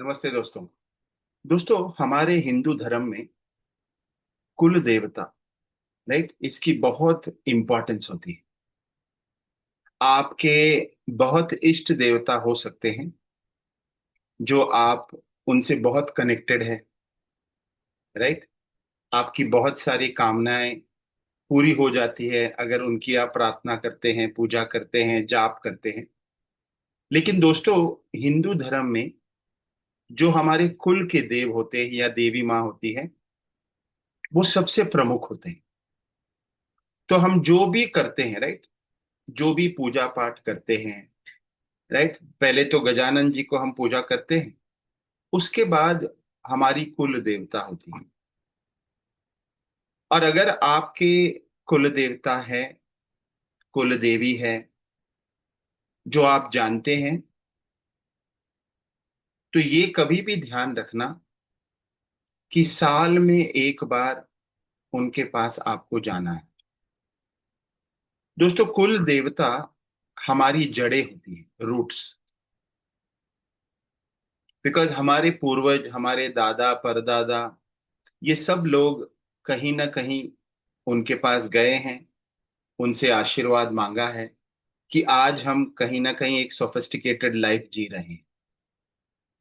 नमस्ते दोस्तों। दोस्तों, हमारे हिंदू धर्म में कुल देवता, राइट, इसकी बहुत इंपॉर्टेंस होती है। आपके बहुत इष्ट देवता हो सकते हैं जो आप उनसे बहुत कनेक्टेड है, राइट। आपकी बहुत सारी कामनाएं पूरी हो जाती है अगर उनकी आप प्रार्थना करते हैं, पूजा करते हैं, जाप करते हैं। लेकिन दोस्तों, हिंदू धर्म में जो हमारे कुल के देव होते हैं या देवी माँ होती है, वो सबसे प्रमुख होते हैं। तो हम जो भी करते हैं, राइट, जो भी पूजा पाठ करते हैं, राइट, पहले तो गजानन जी को हम पूजा करते हैं। उसके बाद हमारी कुल देवता होती है। और अगर आपके कुल देवता है, कुल देवी है, जो आप जानते हैं, तो ये कभी भी ध्यान रखना कि साल में एक बार उनके पास आपको जाना है। दोस्तों, कुल देवता हमारी जड़ें होती है, रूट्स। बिकॉज हमारे पूर्वज, हमारे दादा परदादा, ये सब लोग कहीं ना कहीं उनके पास गए हैं, उनसे आशीर्वाद मांगा है कि आज हम कहीं ना कहीं एक सोफिस्टिकेटेड लाइफ जी रहे हैं।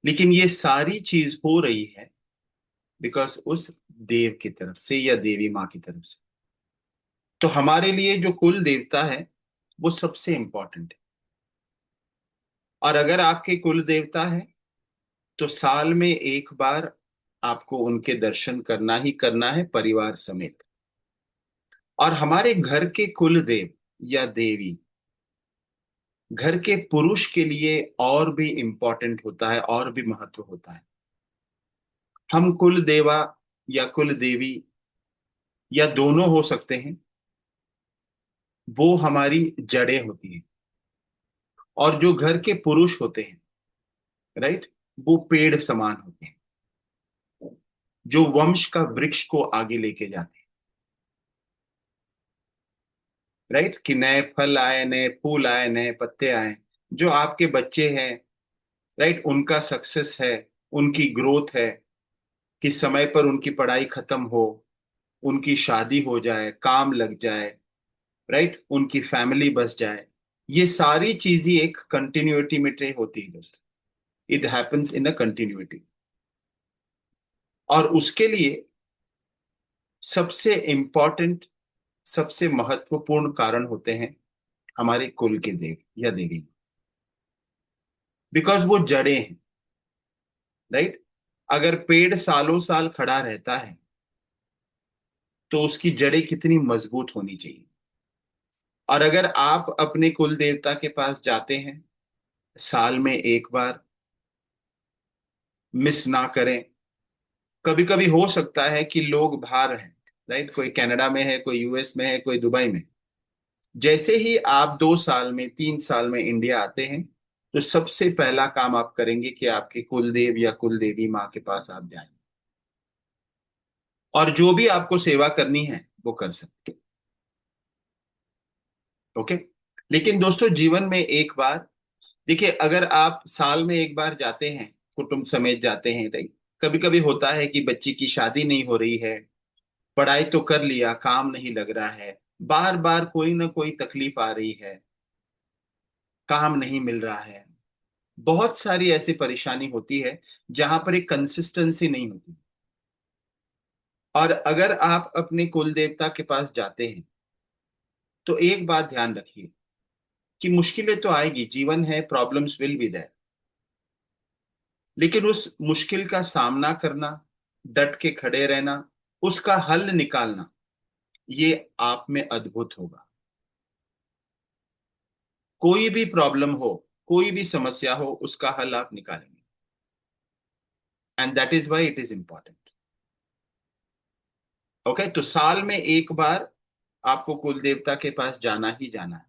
लेकिन ये सारी चीज हो रही है बिकॉज उस देव की तरफ से या देवी माँ की तरफ से। तो हमारे लिए जो कुल देवता है वो सबसे इंपॉर्टेंट है। और अगर आपके कुल देवता है तो साल में एक बार आपको उनके दर्शन करना ही करना है, परिवार समेत। और हमारे घर के कुल देव या देवी घर के पुरुष के लिए और भी इंपॉर्टेंट होता है, और भी महत्व होता है। हम कुल देवा या कुल देवी या दोनों हो सकते हैं, वो हमारी जड़ें होती हैं। और जो घर के पुरुष होते हैं, राइट, वो पेड़ समान होते हैं जो वंश का वृक्ष को आगे लेके जाते हैं। राइट, कि नए फल आए, नए फूल आए, नए पत्ते आए। जो आपके बच्चे हैं, राइट, उनका सक्सेस है, उनकी ग्रोथ है, कि समय पर उनकी पढ़ाई खत्म हो, उनकी शादी हो जाए, काम लग जाए, राइट, उनकी फैमिली बस जाए। ये सारी चीजें एक कंटिन्यूटी में होती है दोस्त। It happens in a continuity. और उसके लिए सबसे इंपॉर्टेंट, सबसे महत्वपूर्ण कारण होते हैं हमारे कुल के देव या देवी। बिकॉज वो जड़ें हैं, राइट। अगर पेड़ सालों साल खड़ा रहता है तो उसकी जड़ें कितनी मजबूत होनी चाहिए। और अगर आप अपने कुल देवता के पास जाते हैं साल में एक बार, मिस ना करें। कभी कभी हो सकता है कि लोग बाहर हैं, राइट, कोई कनाडा में है, कोई यूएस में है, कोई दुबई में। जैसे ही आप 2 साल में, 3 साल में इंडिया आते हैं, तो सबसे पहला काम आप करेंगे कि आपके कुलदेव या कुलदेवी माँ के पास आप जाएं। और जो भी आपको सेवा करनी है वो कर सकते हैं। ओके। लेकिन दोस्तों, जीवन में एक बार, देखिए, अगर आप साल में एक बार जाते हैं, कुटुंब समेत जाते हैं, राइट, कभी कभी होता है कि बच्ची की शादी नहीं हो रही है, पढ़ाई तो कर लिया, काम नहीं लग रहा है, बार बार कोई ना कोई तकलीफ आ रही है, काम नहीं मिल रहा है, बहुत सारी ऐसी परेशानी होती है जहां पर एक कंसिस्टेंसी नहीं होती। और अगर आप अपने कुल देवता के पास जाते हैं तो एक बात ध्यान रखिए कि मुश्किलें तो आएगी, जीवन है, प्रॉब्लम्स विल बी देयर। लेकिन उस मुश्किल का सामना करना, डट के खड़े रहना, उसका हल निकालना, ये आप में अद्भुत होगा। कोई भी प्रॉब्लम हो, कोई भी समस्या हो, उसका हल आप निकालेंगे। And that is why it is important. Okay, तो साल में एक बार आपको कुल देवता के पास जाना ही जाना है।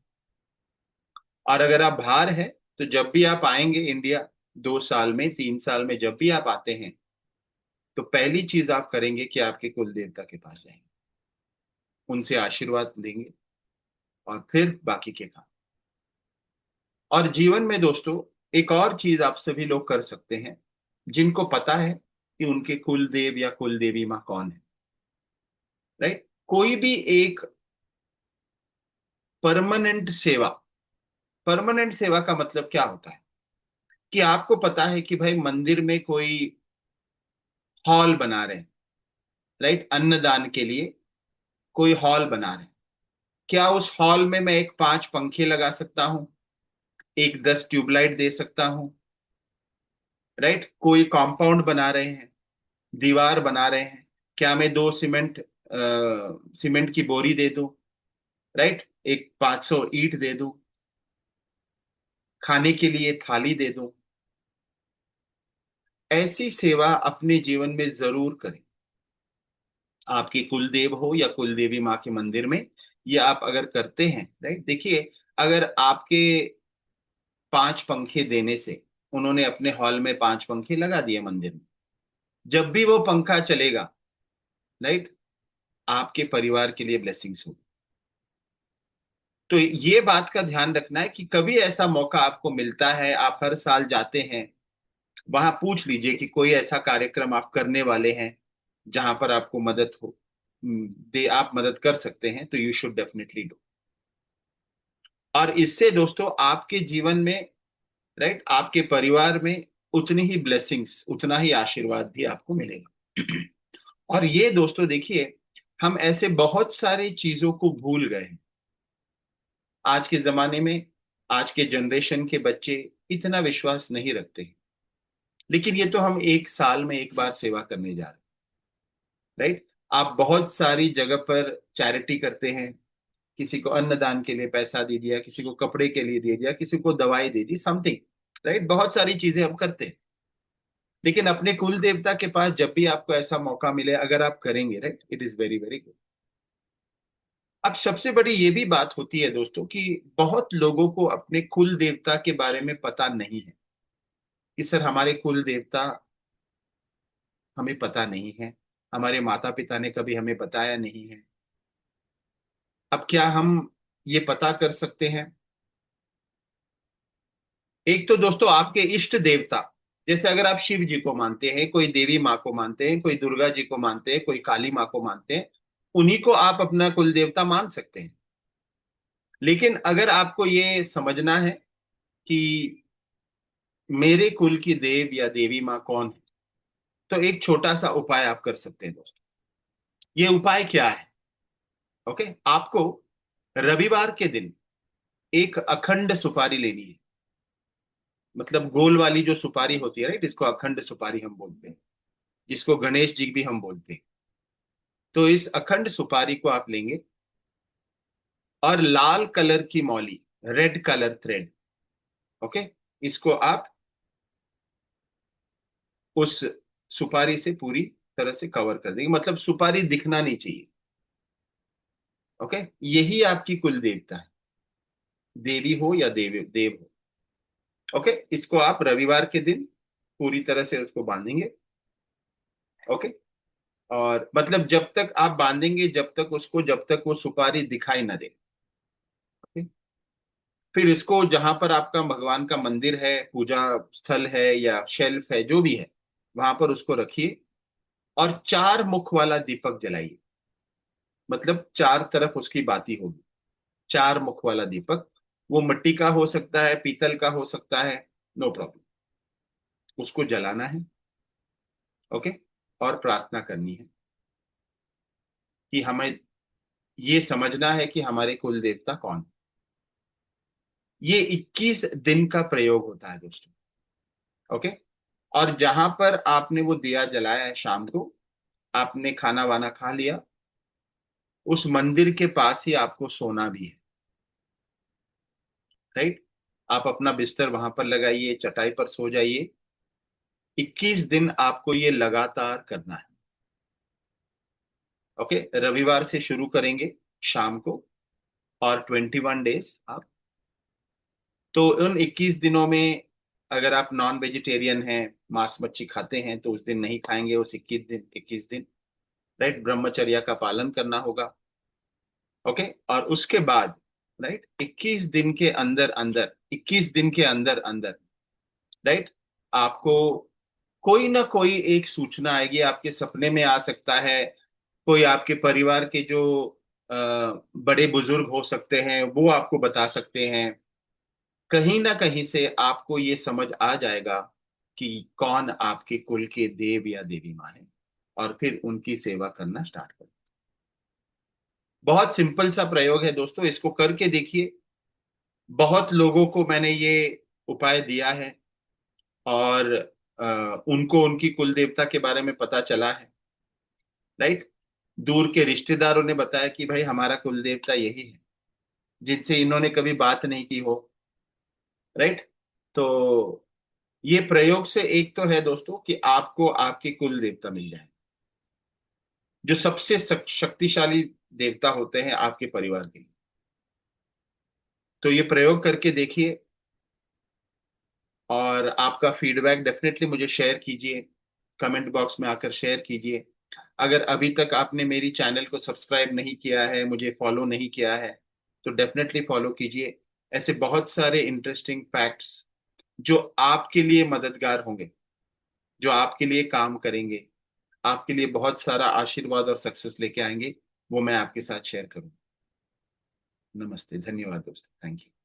और अगर आप बाहर हैं तो जब भी आप आएंगे इंडिया, 2 साल में, 3 साल में, जब भी आप आते हैं, तो पहली चीज आप करेंगे कि आपके कुल देवता के पास जाएंगे, उनसे आशीर्वाद लेंगे, और फिर बाकी के काम। और जीवन में दोस्तों, एक और चीज आप सभी लोग कर सकते हैं। जिनको पता है कि उनके कुल देव या कुल देवी माँ कौन है। राइट। कोई भी एक परमानेंट सेवा, परमानेंट सेवा का मतलब क्या होता है कि आपको पता है कि भाई मंदिर में कोई हॉल बना रहे हैं, राइट, अन्नदान के लिए कोई हॉल बना रहे हैं। क्या उस हॉल में मैं एक 5 पंखे लगा सकता हूं, एक 10 ट्यूबलाइट दे सकता हूं? राइट। कोई कंपाउंड बना रहे हैं, दीवार बना रहे हैं, क्या मैं 2 सीमेंट की बोरी दे दूं? राइट। एक 500 ईंट दे दूं, खाने के लिए थाली दे दूं? ऐसी सेवा अपने जीवन में जरूर करें। आपके कुलदेव हो या कुलदेवी माँ के मंदिर में, ये आप अगर करते हैं, राइट, देखिए, अगर आपके 5 पंखे देने से उन्होंने अपने हॉल में 5 पंखे लगा दिए मंदिर में, जब भी वो पंखा चलेगा, राइट, आपके परिवार के लिए ब्लेसिंग्स होगी। तो ये बात का ध्यान रखना है कि कभी ऐसा मौका आपको मिलता है, आप हर साल जाते हैं, वहां पूछ लीजिए कि कोई ऐसा कार्यक्रम आप करने वाले हैं जहां पर आपको मदद हो, दे आप मदद कर सकते हैं, तो यू शुड डेफिनेटली डू। और इससे दोस्तों आपके जीवन में, राइट, आपके परिवार में उतनी ही ब्लेसिंग्स, उतना ही आशीर्वाद भी आपको मिलेगा। और ये दोस्तों देखिए, हम ऐसे बहुत सारी चीजों को भूल गए हैं आज के जमाने में। आज के जनरेशन के बच्चे इतना विश्वास नहीं रखते हैं। लेकिन ये तो हम एक साल में एक बार सेवा करने जा रहे हैं, राइट। आप बहुत सारी जगह पर चैरिटी करते हैं, किसी को अन्नदान के लिए पैसा दे दिया, किसी को कपड़े के लिए दे दिया, किसी को दवाई दे दी, समथिंग, राइट, बहुत सारी चीजें हम करते हैं। लेकिन अपने कुल देवता के पास जब भी आपको ऐसा मौका मिले, अगर आप करेंगे, right, it is very very good. अब सबसे बड़ी ये भी बात होती है दोस्तों कि बहुत लोगों को अपने कुल देवता के बारे में पता नहीं है कि सर हमारे कुल देवता हमें पता नहीं है, हमारे माता पिता ने कभी हमें बताया नहीं है। अब क्या हम ये पता कर सकते हैं? एक तो दोस्तों आपके इष्ट देवता, जैसे अगर आप शिव जी को मानते हैं, कोई देवी माँ को मानते हैं, कोई दुर्गा जी को मानते हैं, कोई काली माँ को मानते हैं, उन्हीं को आप अपना कुल देवता मान सकते हैं। लेकिन अगर आपको ये समझना है कि मेरे कुल की देव या देवी माँ कौन है, तो एक छोटा सा उपाय आप कर सकते हैं दोस्तों। ये उपाय क्या है? ओके, आपको रविवार के दिन एक अखंड सुपारी लेनी है। मतलब गोल वाली जो सुपारी होती है, राइट, इसको अखंड सुपारी हम बोलते हैं, जिसको गणेश जी भी हम बोलते हैं। तो इस अखंड सुपारी को आप लेंगे और लाल कलर की मौली, रेड कलर थ्रेड, ओके, इसको आप उस सुपारी से पूरी तरह से कवर कर देंगे, मतलब सुपारी दिखना नहीं चाहिए। ओके, यही आपकी कुल देवता है, देवी हो या देव देव हो। ओके, इसको आप रविवार के दिन पूरी तरह से उसको बांधेंगे। ओके, और मतलब जब तक आप बांधेंगे, जब तक उसको, जब तक वो सुपारी दिखाई ना दे। ओके, फिर इसको जहां पर आपका भगवान का मंदिर है, पूजा स्थल है या शेल्फ है, जो भी है, वहां पर उसको रखिए और 4 मुख वाला दीपक जलाइए। मतलब 4 तरफ उसकी बाती होगी, 4 मुख वाला दीपक। वो मिट्टी का हो सकता है, पीतल का हो सकता है, नो प्रॉब्लम। उसको जलाना है। ओके, और प्रार्थना करनी है कि हमें ये समझना है कि हमारे कुल देवता कौन है। ये 21 दिन का प्रयोग होता है दोस्तों। ओके, और जहां पर आपने वो दिया जलाया है शाम को, आपने खाना वाना खा लिया, उस मंदिर के पास ही आपको सोना भी है, राइट। आप अपना बिस्तर वहां पर लगाइए, चटाई पर सो जाइए। 21 दिन आपको ये लगातार करना है। ओके, रविवार से शुरू करेंगे शाम को, और 21 डेज आप। तो उन 21 दिनों में अगर आप नॉन वेजिटेरियन हैं, मांस मच्छी खाते हैं, तो उस दिन नहीं खाएंगे, उस 21 दिन, 21 दिन, राइट, ब्रह्मचर्य का पालन करना होगा। ओके, और उसके बाद, राइट, 21 दिन के अंदर अंदर, 21 दिन के अंदर अंदर, राइट, आपको कोई ना कोई एक सूचना आएगी, आपके सपने में आ सकता है। कोई आपके परिवार के जो बड़े बुजुर्ग हो सकते हैं वो आपको बता सकते हैं। कहीं ना कहीं से आपको ये समझ आ जाएगा कि कौन आपके कुल के देव या देवी माँ है, और फिर उनकी सेवा करना स्टार्ट करें। बहुत सिंपल सा प्रयोग है दोस्तों, इसको करके देखिए। बहुत लोगों को मैंने ये उपाय दिया है, और उनको उनकी कुल देवता के बारे में पता चला है। राइट। दूर के रिश्तेदारों ने बताया कि भाई हमारा कुल देवता यही है, जिनसे इन्होंने कभी बात नहीं की हो। राइट। तो ये प्रयोग से एक तो है दोस्तों कि आपको आपके कुल देवता मिल जाए, जो सबसे शक्तिशाली देवता होते हैं आपके परिवार के लिए। तो ये प्रयोग करके देखिए, और आपका फीडबैक डेफिनेटली मुझे शेयर कीजिए, कमेंट बॉक्स में आकर शेयर कीजिए। अगर अभी तक आपने मेरी चैनल को सब्सक्राइब नहीं किया है, मुझे फॉलो नहीं किया है, तो डेफिनेटली फॉलो कीजिए। ऐसे बहुत सारे इंटरेस्टिंग फैक्ट्स जो आपके लिए मददगार होंगे, जो आपके लिए काम करेंगे, आपके लिए बहुत सारा आशीर्वाद और सक्सेस लेके आएंगे, वो मैं आपके साथ शेयर करूँ। नमस्ते, धन्यवाद दोस्तों, थैंक यू।